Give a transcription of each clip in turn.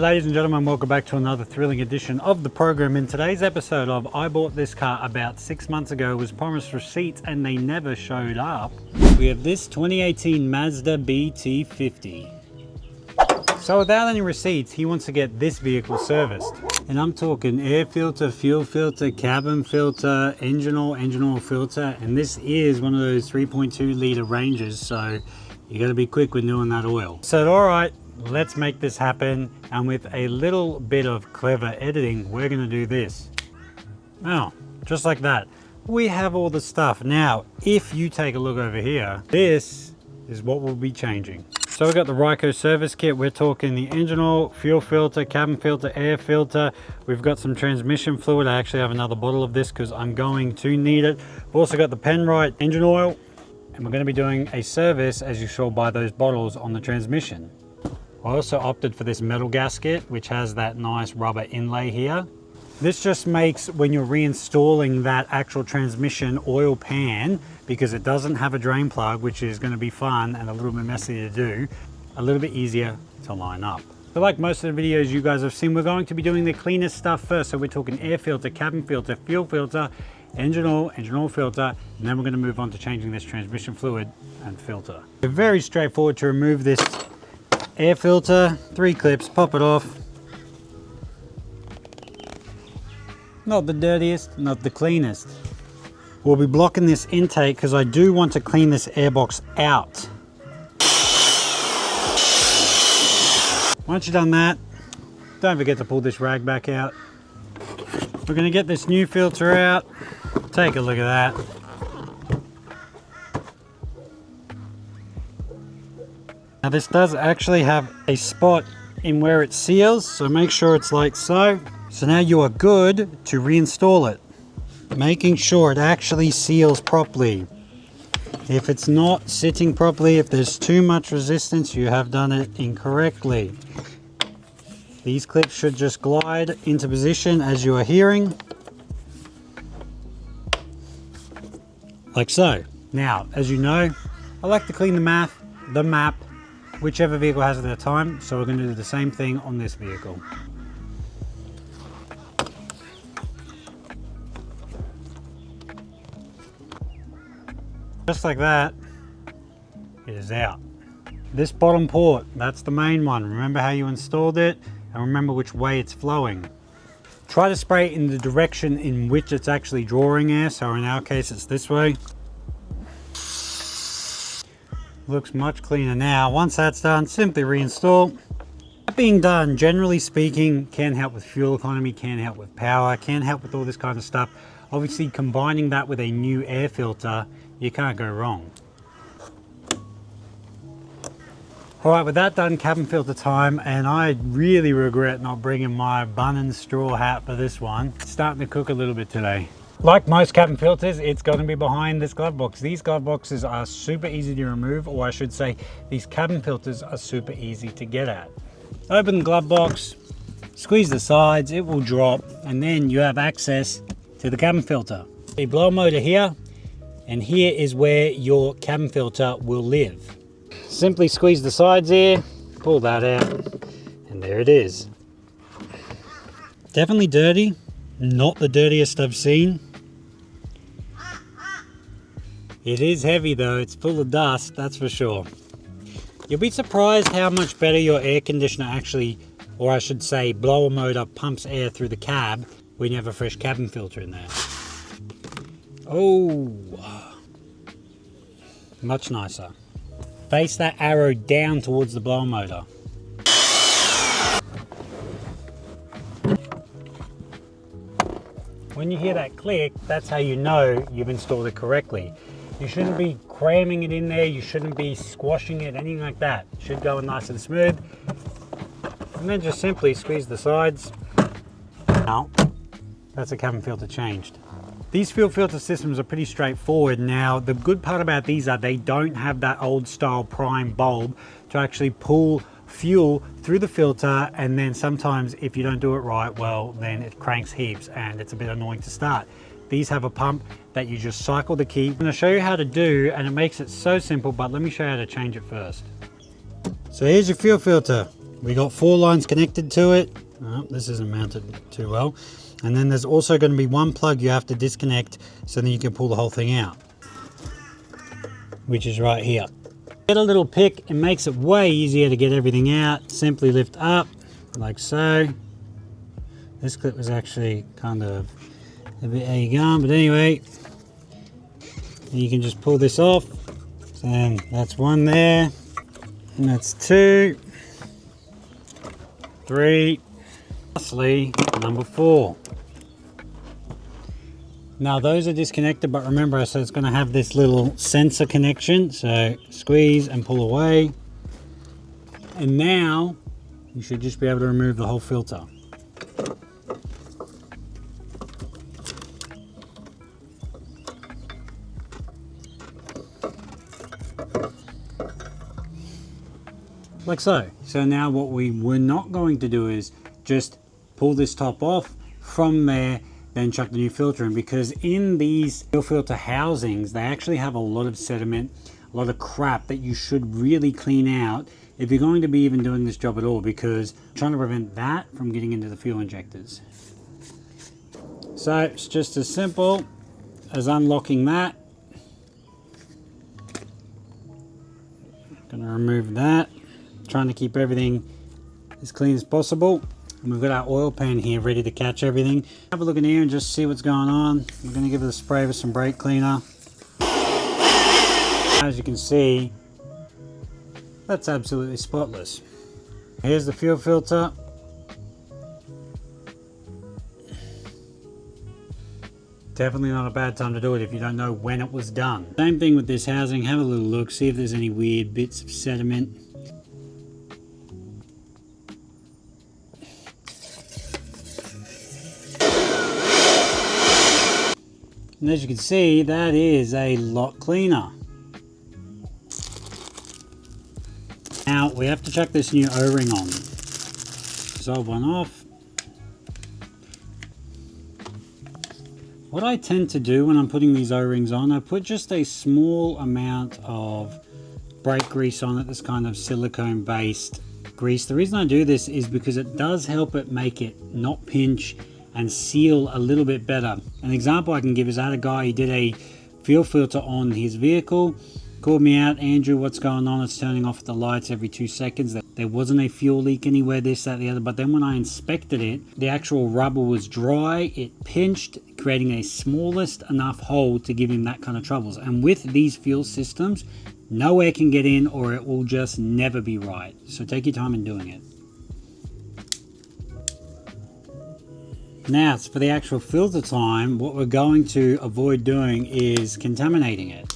Ladies and gentlemen, welcome back to another thrilling edition of the program. In today's episode of I Bought This Car About 6 months ago, was promised receipts and they never showed up. We have this 2018 Mazda BT-50. So without any receipts, he wants to get this vehicle serviced. And I'm talking air filter, fuel filter, cabin filter, engine oil filter. And this is one of those 3.2 litre ranges, so you gotta be quick with doing that oil. So all right, let's make this happen. And with a little bit of clever editing, we're gonna do this. Oh, just like that. We have all the stuff. Now, if you take a look over here, this is what we'll be changing. So we've got the Ryco service kit. We're talking the engine oil, fuel filter, cabin filter, air filter. We've got some transmission fluid. I actually have another bottle of this because I'm going to need it. We've also got the Penrite engine oil, and we're going to be doing a service, as you saw by those bottles, on the transmission. I also opted for this metal gasket, which has that nice rubber inlay here. This just makes, when you're reinstalling that actual transmission oil pan, because it doesn't have a drain plug, which is going to be fun and a little bit messy to do, a little bit easier to line up. So like most of the videos you guys have seen, we're going to be doing the cleanest stuff first. So we're talking air filter, cabin filter, fuel filter, engine oil filter, and then we're going to move on to changing this transmission fluid and filter. It's very straightforward to remove this air filter. 3 clips, pop it off. Not the dirtiest, not the cleanest. We'll be blocking this intake because I do want to clean this airbox out. Once you've done that, don't forget to pull this rag back out. We're going to get this new filter out. Take a look at that. Now this does actually have a spot in where it seals, so make sure it's like so. So now you are good to reinstall it, making sure it actually seals properly. If it's not sitting properly, if there's too much resistance, you have done it incorrectly. These clips should just glide into position as you are hearing, like so. Now, as you know, I like to clean the map, whichever vehicle has it at a time, so we're going to do the same thing on this vehicle. Just like that, it is out. This bottom port, that's the main one. Remember how you installed it, and remember which way it's flowing. Try to spray it in the direction in which it's actually drawing air, so in our case it's this way. Looks much cleaner now. Once that's done, simply reinstall. That being done, generally speaking, can help with fuel economy, can help with power, can help with all this kind of stuff. Obviously, combining that with a new air filter, you can't go wrong. All right, with that done, cabin filter time, and I really regret not bringing my bun and straw hat for this one. It's starting to cook a little bit today. Like most cabin filters, it's going to be behind this glove box. These glove boxes are super easy to remove, or I should say, these cabin filters are super easy to get at. Open the glove box, squeeze the sides, it will drop, and then you have access to the cabin filter. The blower motor here, and here is where your cabin filter will live. Simply squeeze the sides here, pull that out, and there it is. Definitely dirty, not the dirtiest I've seen. It is heavy though, it's full of dust, that's for sure. You'll be surprised how much better your air conditioner actually, or I should say blower motor, pumps air through the cab when you have a fresh cabin filter in there. Oh, much nicer. Face that arrow down towards the blower motor. When you hear that click, that's how you know you've installed it correctly. You shouldn't be cramming it in there, you shouldn't be squashing it, anything like that. It should go in nice and smooth. And then just simply squeeze the sides. Now, that's a cabin filter changed. These fuel filter systems are pretty straightforward. Now, the good part about these are they don't have that old style prime bulb to actually pull fuel through the filter, and then sometimes if you don't do it right, well, then it cranks heaps and it's a bit annoying to start. These have a pump that you just cycle the key. I'm going to show you how to do, and it makes it so simple, but let me show you how to change it first. So here's your fuel filter. We got 4 lines connected to it. Oh, this isn't mounted too well. And then there's also going to be one plug you have to disconnect so then you can pull the whole thing out, which is right here. Get a little pick, it makes it way easier to get everything out. Simply lift up like so. This clip was actually kind of a bit how you going, but anyway, you can just pull this off. So that's 1 there, and that's 2, 3, lastly number 4. Now those are disconnected, but remember I said it's going to have this little sensor connection, so squeeze and pull away, and now you should just be able to remove the whole filter. Like so. So now what we were not going to do is just pull this top off, from there then chuck the new filter in, because in these fuel filter housings they actually have a lot of sediment, a lot of crap that you should really clean out if you're going to be even doing this job at all, because I'm trying to prevent that from getting into the fuel injectors. So it's just as simple as unlocking that. Going to remove that, trying to keep everything as clean as possible. And we've got our oil pan here ready to catch everything. Have a look in here and just see what's going on. We're going to give it a spray with some brake cleaner. As you can see, that's absolutely spotless. Here's the fuel filter. Definitely not a bad time to do it if you don't know when it was done. Same thing with this housing. Have a little look, see if there's any weird bits of sediment. And as you can see, that is a lot cleaner. Now we have to chuck this new O-ring on. Dissolve one off. What I tend to do when I'm putting these O-rings on, I put just a small amount of brake grease on it, this kind of silicone based grease. The reason I do this is because it does help it make it not pinch and seal a little bit better. An example I can give is I had a guy, he did a fuel filter on his vehicle, called me out, Andrew, what's going on? It's turning off the lights every 2 seconds. There wasn't a fuel leak anywhere, this, that, the other, but then when I inspected it, the actual rubber was dry, it pinched, creating a smallest enough hole to give him that kind of troubles. And with these fuel systems, no air can get in or it will just never be right. So take your time in doing it. Now, for the actual filter time, what we're going to avoid doing is contaminating it.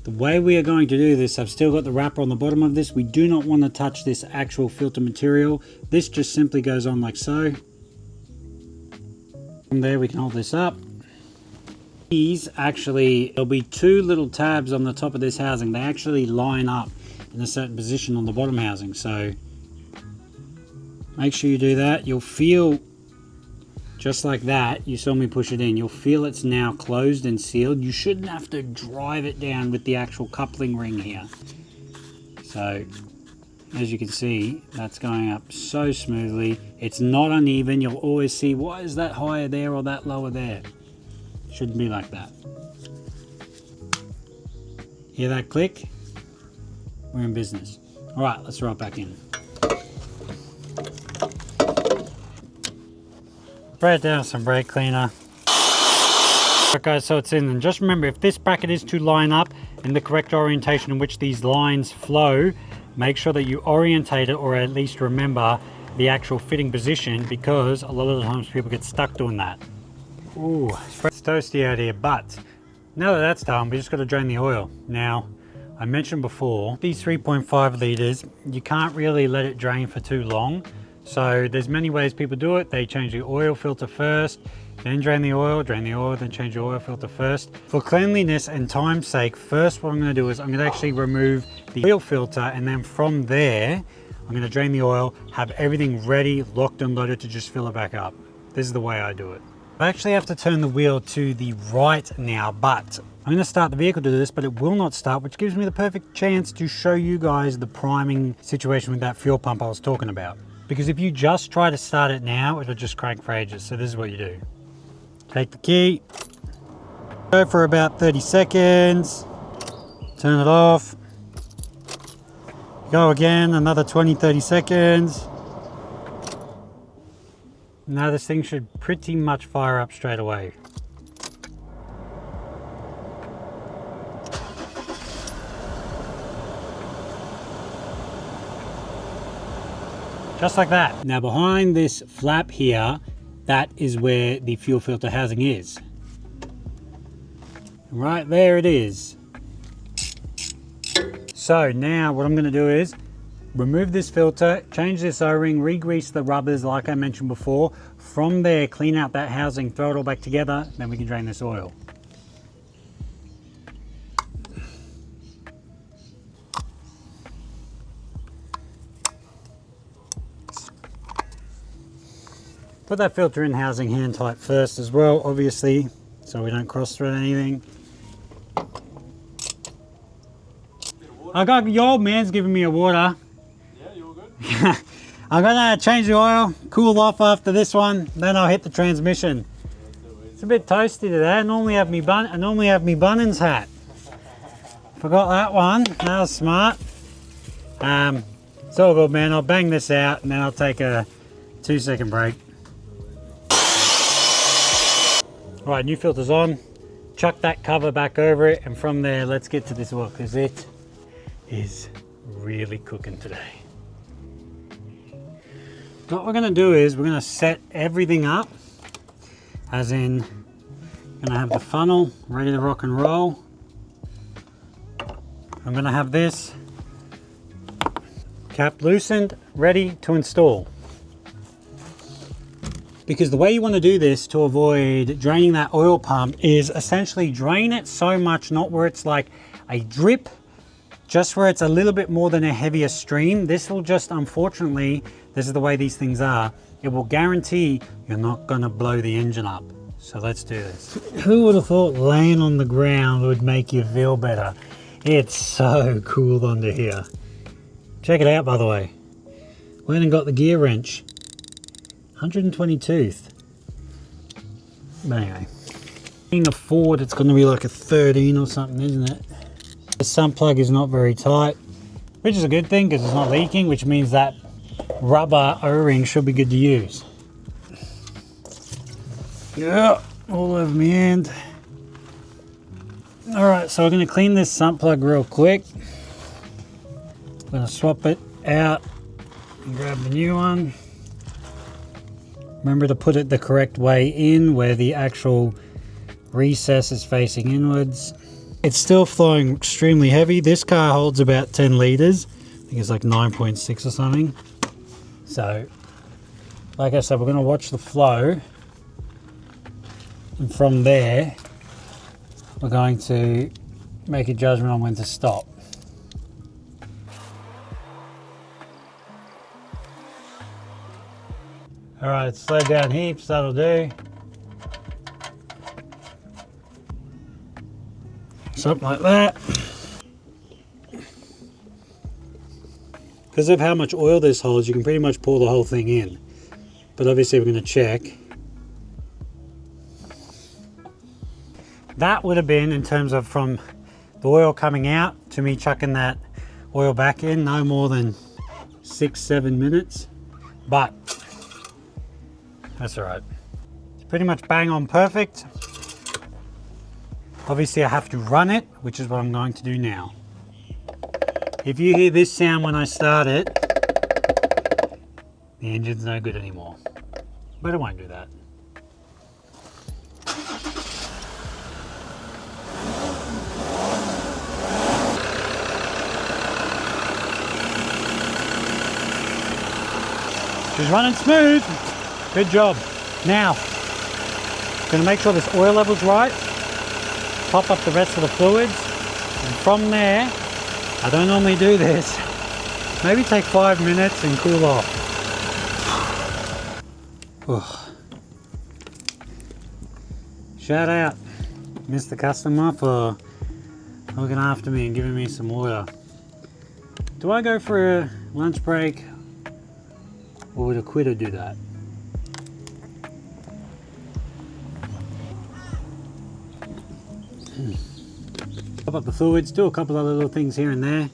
The way we are going to do this, I've still got the wrapper on the bottom of this. We do not want to touch this actual filter material. This just simply goes on like so. From there we can hold this up. These actually, there'll be 2 little tabs on the top of this housing. They actually line up in a certain position on the bottom housing. So make sure you do that. You'll feel just like that, you saw me push it in, you'll feel it's now closed and sealed. You shouldn't have to drive it down with the actual coupling ring here. So as you can see, that's going up so smoothly. It's not uneven. You'll always see, why is that higher there or that lower there? Shouldn't be like that. Hear that click? We're in business. All right, let's throw it back in. Spray it down with some brake cleaner. Okay, so it's in. And just remember, if this bracket is to line up in the correct orientation in which these lines flow, make sure that you orientate it, or at least remember the actual fitting position, because a lot of the times people get stuck doing that. Ooh, it's toasty out here, but now that that's done, we just got to drain the oil. Now, I mentioned before, these 3.5 liters, you can't really let it drain for too long. So there's many ways people do it. They change the oil filter first, then drain the oil, then change the oil filter first. For cleanliness and time's sake, first what I'm going to do is I'm going to actually remove the oil filter, and then from there, I'm going to drain the oil, have everything ready, locked and loaded to just fill it back up. This is the way I do it. I actually have to turn the wheel to the right now, but I'm going to start the vehicle to do this, but it will not start, which gives me the perfect chance to show you guys the priming situation with that fuel pump I was talking about. Because if you just try to start it now, it'll just crank for ages. So this is what you do. Take the key, go for about 30 seconds, turn it off, go again, another 20-30 seconds. Now this thing should pretty much fire up straight away. Just like that. Now behind this flap here, that is where the fuel filter housing is. Right there it is. So now what I'm going to do is remove this filter, change this O-ring, re-grease the rubbers like I mentioned before. From there, clean out that housing, throw it all back together, then we can drain this oil. Put that filter in housing hand tight first as well, obviously, so we don't cross thread anything. I got your old man's giving me a water. Yeah, you all good? I'm gonna change the oil, cool off after this one, then I'll hit the transmission. It's a bit toasty today. I normally have me Bunnings hat. Forgot that one. That was smart. It's all good, man. I'll bang this out and then I'll take a 2-second break. All right, new filter's on. Chuck that cover back over it, and from there, let's get to this oil because it is really cooking today. What we're gonna do is we're gonna set everything up, as in, gonna have the funnel ready to rock and roll. I'm gonna have this cap loosened, ready to install. Because the way you want to do this to avoid draining that oil pump is essentially drain it so much, not where it's like a drip, just where it's a little bit more than a heavier stream. This will just, unfortunately, this is the way these things are, it will guarantee you're not going to blow the engine up. So let's do this. Who would have thought laying on the ground would make you feel better? It's so cool under here. Check it out, by the way. Went and got the gear wrench. 120 tooth. But anyway, being a Ford, it's going to be like a 13 or something, isn't it? The sump plug is not very tight, which is a good thing because it's not leaking, which means that rubber O-ring should be good to use. Yeah, all over my hand. All right, so we're going to clean this sump plug real quick. I'm going to swap it out and grab the new one. Remember to put it the correct way in, where the actual recess is facing inwards. It's still flowing extremely heavy. This car holds about 10 litres. I think it's like 9.6 or something. So, like I said, we're going to watch the flow. And from there, we're going to make a judgment on when to stop. All right, slow down heaps, that'll do. Something like that. Because of how much oil this holds, you can pretty much pour the whole thing in. But obviously we're gonna check. That would have been, in terms of from the oil coming out to me chucking that oil back in, no more than 6-7 minutes. But that's all right. It's pretty much bang on perfect. Obviously I have to run it, which is what I'm going to do now. If you hear this sound when I start it, the engine's no good anymore. But it won't do that. She's running smooth. Good job. Now, gonna make sure this oil level's right. Top up the rest of the fluids. And from there, I don't normally do this. Maybe take 5 minutes and cool off. Shout out Mr. Customer for looking after me and giving me some water. Do I go for a lunch break, or would a quitter do that? Top up the fluids, do a couple other little things here and there.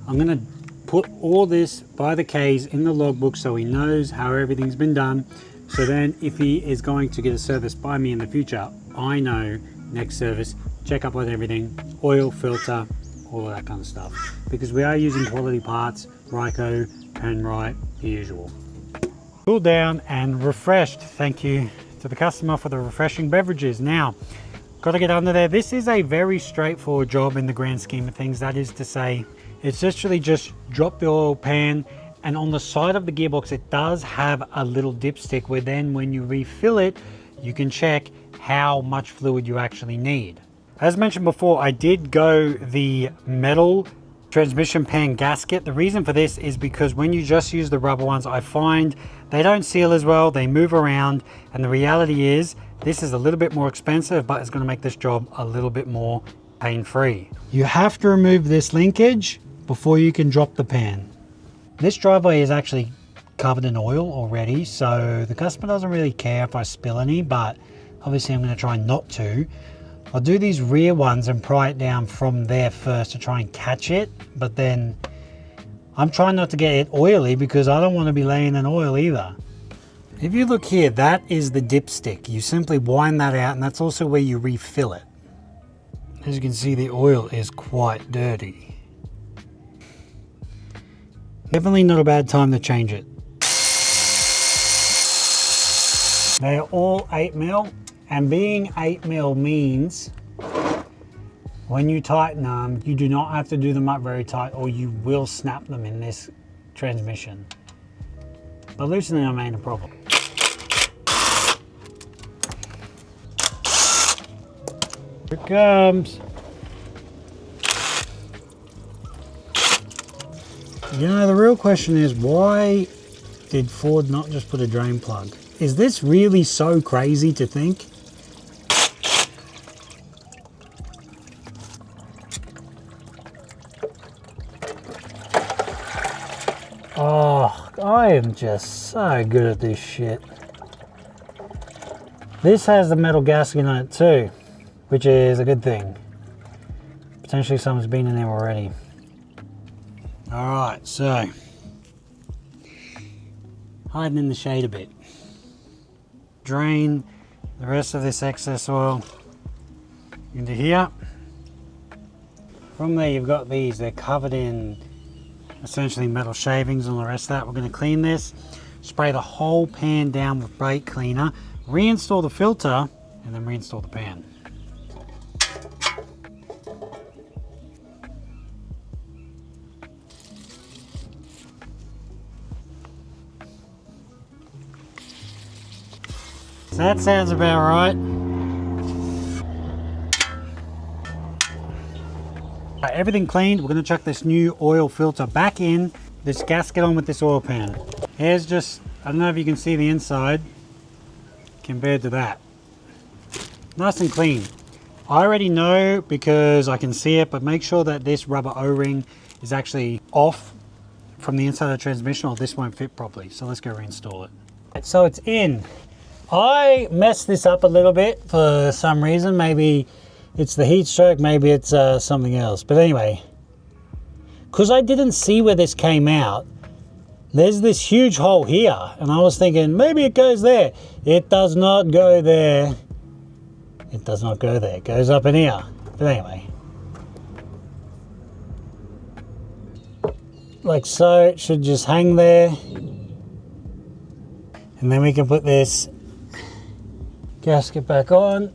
I'm gonna put all this by the K's in the logbook so he knows how everything's been done. So then if he is going to get a service by me in the future, I know next service, check up on everything, oil, filter, all of that kind of stuff. Because we are using quality parts, Ryco, Penrite, the usual. Cooled down and refreshed. Thank you to the customer for the refreshing beverages. Now, got to get under there. This is a very straightforward job in the grand scheme of things. That is to say, it's literally just drop the oil pan, and on the side of the gearbox it does have a little dipstick where then when you refill it you can check how much fluid you actually need. As mentioned before, I did go the metal transmission pan gasket. The reason for this is because when you just use the rubber ones, I find they don't seal as well, they move around, and the reality is this is a little bit more expensive, but it's going to make this job a little bit more pain-free. You have to remove this linkage before you can drop the pan. This driveway is actually covered in oil already, so the customer doesn't really care if I spill any, but obviously I'm going to try not to. I'll do these rear ones and pry it down from there first to try and catch it, but then I'm trying not to get it oily because I don't want to be laying in oil either. If you look here, that is the dipstick. You simply wind that out, and that's also where you refill it. As you can see, the oil is quite dirty. Definitely not a bad time to change it. They're all 8mm, and being 8mm means when you tighten them, you do not have to do them up very tight or you will snap them in this transmission. But loosening them ain't a problem. Here it comes. You know, the real question is, why did Ford not just put a drain plug? Is this really so crazy to think? Oh, I am just so good at this shit. This has the metal gasket on it too, which is a good thing. Potentially someone's been in there already. Alright, so hiding in the shade a bit. Drain the rest of this excess oil into here. From there you've got these, they're covered in essentially metal shavings and the rest of that. We're going to clean this, spray the whole pan down with brake cleaner, reinstall the filter, and then reinstall the pan. So that sounds about right. Right, everything cleaned. We're going to chuck this new oil filter back in, this gasket on with this oil pan. Here's just, I don't know if you can see the inside compared to that. Nice and clean. I already know because I can see it, but make sure that this rubber O-ring is actually off from the inside of the transmission or this won't fit properly. So let's go reinstall it. Right, so it's in. I messed this up a little bit for some reason. Maybe it's the heat stroke, maybe it's something else. But anyway, because I didn't see where this came out, there's this huge hole here. And I was thinking, maybe it goes there. It does not go there. It does not go there. It goes up in here. But anyway. Like so, it should just hang there. And then we can put this gasket back on.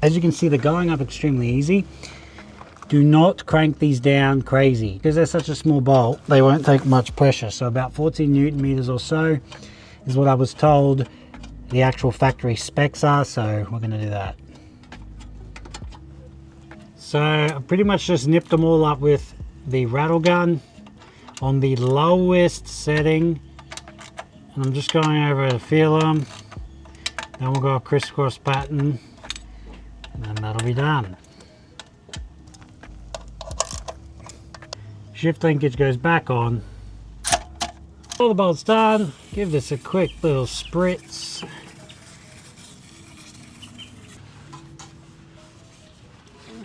As you can see, they're going up extremely easy. Do not crank these down crazy. Because they're such a small bolt, they won't take much pressure. So about 14 Newton meters or so is what I was told the actual factory specs are. So we're going to do that. So I pretty much just nipped them all up with the rattle gun. on the lowest setting. And I'm just going over to feel them. Then we'll go a crisscross pattern. And then that'll be done. Shift linkage goes back on. All the bolts done. Give this a quick little spritz.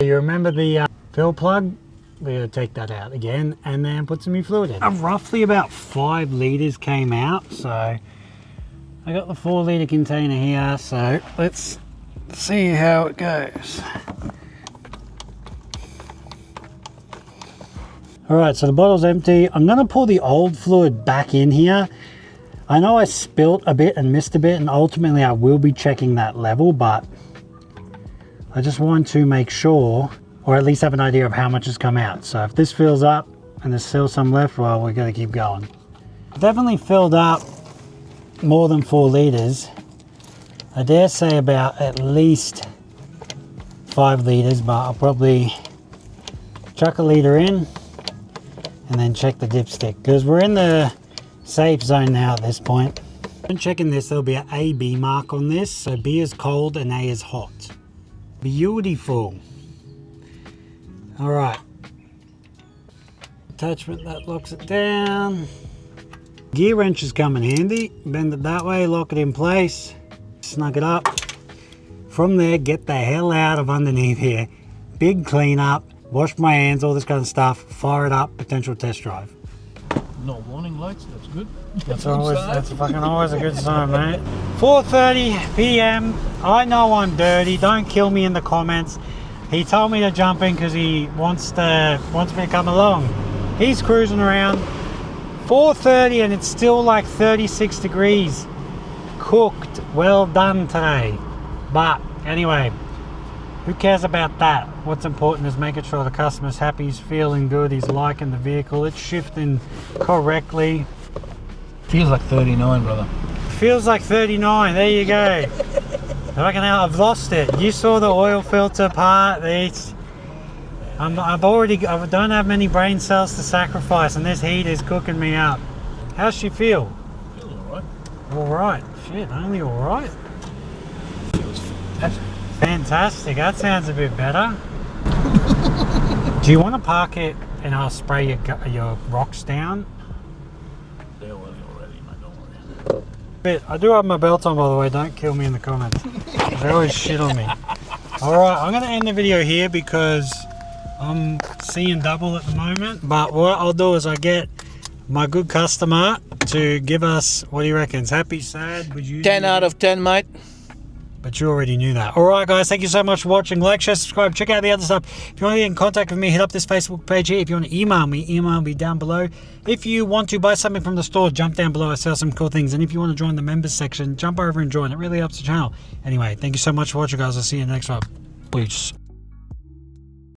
You remember the fill plug? We're going to take that out again and then put some new fluid in. Roughly about 5 litres came out, so I got the 4 litre container here, so let's see how it goes. Alright, so the bottle's empty. I'm going to pour the old fluid back in here. I know I spilt a bit and missed a bit, and ultimately I will be checking that level, but I just want to make sure, or at least have an idea of how much has come out. So if this fills up and there's still some left, well, we're going to keep going. Definitely filled up more than 4 litres. I dare say about at least 5 litres, but I'll probably chuck a litre in and then check the dipstick, because we're in the safe zone now at this point. When checking this, there'll be an A-B mark on this, so B is cold and A is hot. Beautiful. Alright, attachment that locks it down. Gear wrenches come in handy. Bend it that way, lock it in place, snug it up. From there, get the hell out of underneath here. Big cleanup, wash my hands, all this kind of stuff, fire it up, potential test drive. No warning lights, that's good. That's fucking always a good sign, mate. 4:30 p.m. I know I'm dirty, don't kill me in the comments. He told me to jump in because he wants me to come along. He's cruising around. 4:30 and it's still like 36 degrees. Cooked, well done today. But anyway, who cares about that? What's important is making sure the customer's happy, he's feeling good, he's liking the vehicle, it's shifting correctly. Feels like 39, brother. Feels like 39, there you go. I've lost it. You saw the oil filter part. I don't have many brain cells to sacrifice, and this heat is cooking me up. How's she feel? Feels alright. Alright. Shit, only alright? Feels fantastic. Fantastic, that sounds a bit better. Do you want to park it and I'll spray your rocks down? They're already, mate, don't worry. But I do have my belt on, by the way, don't kill me in the comments. They always shit on me. Alright, I'm going to end the video here because I'm seeing double at the moment. But what I'll do is I get my good customer to give us, what do you reckon? Happy, sad? Would you 10 out of 10, mate. But you already knew that. Alright guys, thank you so much for watching. Like, share, subscribe, check out the other stuff. If you want to get in contact with me, hit up this Facebook page here. If you want to email me down below. If you want to buy something from the store, jump down below. I sell some cool things. And if you want to join the members section, jump over and join. It really helps the channel. Anyway, thank you so much for watching guys. I'll see you in the next one. Peace.